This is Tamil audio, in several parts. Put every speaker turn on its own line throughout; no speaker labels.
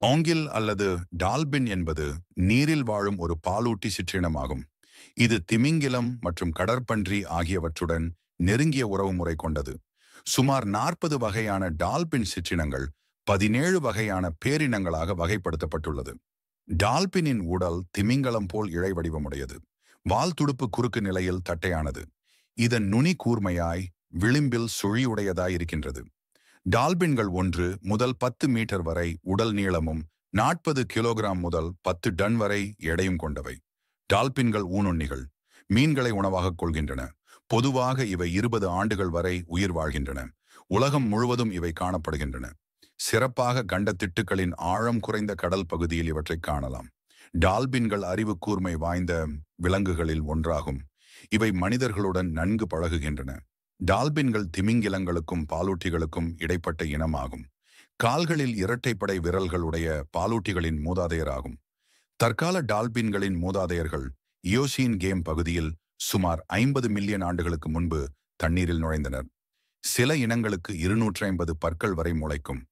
ஓங்கில் அல்லது டால்பின் என்பது நீரில் வாழும் ஒரு பாலூட்டி சிற்றினமாகும். இது திமிங்கிலம் மற்றும் கடற்பன்றி ஆகியவற்றுடன் நெருங்கிய உறவுமுறை கொண்டது. சுமார் 40 வகையான டால்பின் சிற்றினங்கள் 17 வகையான பேரினங்களாக வகைப்படுத்தப்பட்டுள்ளது. டால்பினின் உடல் திமிங்கலம் போல் இழை வடிவமுடையது. வால் துடுப்பு குறுக்கு நிலையில் தட்டையானது. இதன் நுனி கூர்மையாய் விளிம்பில் சுழியுடையதாய் இருக்கின்றது. டால்பின்கள் 1 முதல் 10 மீட்டர் வரை உடல் நீளமும் 40 கிலோகிராம் முதல் 10 டன் வரை எடையும் கொண்டவை. டால்பின்கள் ஊனுண்ணிகள். மீன்களை உணவாக கொள்கின்றன. பொதுவாக இவை 20 ஆண்டுகள் வரை உயிர் வாழ்கின்றன. உலகம் முழுவதும் இவை காணப்படுகின்றன. சிறப்பாக கண்ட திட்டுக்களின் ஆழம் குறைந்த கடல் பகுதியில் இவற்றை காணலாம். டால்பின்கள் அறிவு கூர்மை வாய்ந்த விலங்குகளில் ஒன்றாகும். இவை மனிதர்களுடன் நன்கு பழகுகின்றன. டால்பின்கள் திமிங்கிலங்களுக்கும் பாலூட்டிகளுக்கும் இடைப்பட்ட இனமாகும். கால்களில் இரட்டைப்படை விரல்களுடைய பாலூட்டிகளின் மூதாதையராகும். தற்கால டால்பின்களின் மூதாதையர்கள் இயோசீன் கேம் பகுதியில் சுமார் 50 மில்லியன் ஆண்டுகளுக்கு முன்பு தண்ணீரில் நுழைந்தனர். சில இனங்களுக்கு 250 பற்கள் வரை முளைக்கும்.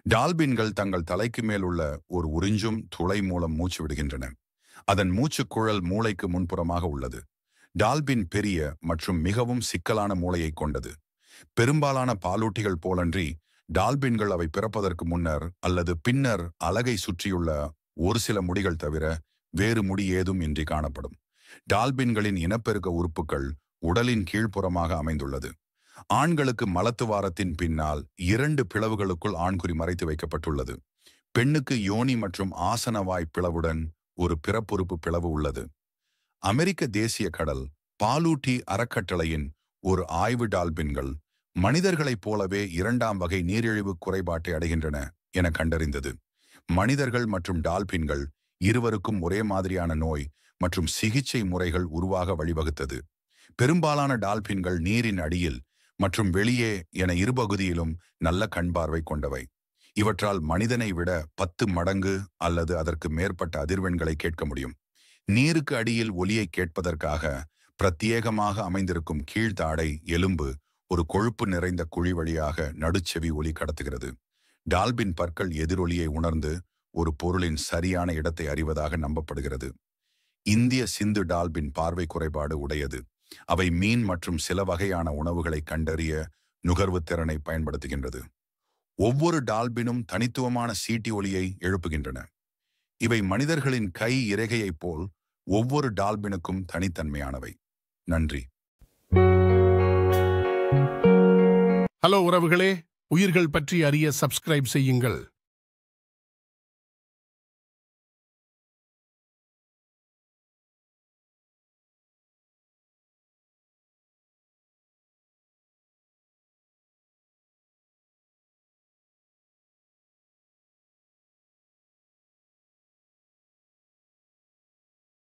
டால்பின்கள் தங்கள் தலைக்கு மேல் உள்ள ஒரு உறிஞ்சும் துளை மூலம் மூச்சு விடுகின்றன. அதன் மூச்சுக்குழல் மூளைக்கு முன்புறமாக உள்ளது. டால்பின் பெரிய மற்றும் மிகவும் சிக்கலான மூளையை கொண்டது. பெரும்பாலான பாலூட்டிகள் போலன்றி டால்பின்கள் அவை பிறப்பதற்கு முன்னர் அல்லது பின்னர் அலகை சுற்றியுள்ள ஒரு சில முடிகள் தவிர வேறு முடி ஏதும் இன்றி காணப்படும். டால்பின்களின் இனப்பெருக்க உறுப்புகள் உடலின் கீழ்ப்புறமாக அமைந்துள்ளது. ஆண்களுக்கு மலத்துவாரத்தின் பின்னால் 2 பிளவுகளுக்குள் ஆண்குறி மறைத்து வைக்கப்பட்டுள்ளது. பெண்ணுக்கு யோனி மற்றும் ஆசனவாய் பிளவுடன் ஒரு பிறப்புறுப்பு பிளவு உள்ளது. அமெரிக்க தேசிய கடல் பாலூட்டி அறக்கட்டளையின் ஒரு ஆய்வு டால்பின்கள் மனிதர்களைப் போலவே 2ஆம் வகை நீரிழிவு குறைபாட்டை அடைகின்றன என கண்டறிந்தது. மனிதர்கள் மற்றும் டால்பின்கள் இருவருக்கும் ஒரே மாதிரியான நோய் மற்றும் சிகிச்சை முறைகள் உருவாக வழிவகுத்தது. பெரும்பாலான டால்பின்கள் நீரின் அடியில் மற்றும் வெளியே என இருபகுதியிலும் நல்ல கண் பார்வை கொண்டவை. இவற்றால் மனிதனை விட 10 மடங்கு அல்லது அதற்கு மேற்பட்ட அதிர்வெண்களை கேட்க முடியும். நீருக்கு அடியில் ஒலியை கேட்பதற்காக பிரத்யேகமாக அமைந்திருக்கும் கீழ்த்தாடை எலும்பு ஒரு கொழுப்பு நிறைந்த குழி வழியாக நடுச்செவி ஒலி கடத்துகிறது. டால்பின் பற்கள் எதிரொலியை உணர்ந்து ஒரு பொருளின் சரியான இடத்தை அறிவதாக நம்பப்படுகிறது. இந்திய சிந்து டால்பின் பார்வை குறைபாடு உடையது. அவை மீன் மற்றும் சில வகையான உணவுகளை கண்டறிய நுகர்வு திறனை பயன்படுத்துகின்றது. ஒவ்வொரு டால்பினும் தனித்துவமான சீட்டி ஒலியை எழுப்புகின்றன. இவை மனிதர்களின் கை இறகையைப் போல் ஒவ்வொரு டால்பினுக்கும் தனித்தன்மையானவை. நன்றி.
ஹலோ உறவுகளே, உயிர்கள் பற்றி அறிய சப்ஸ்கிரைப் செய்யுங்கள்.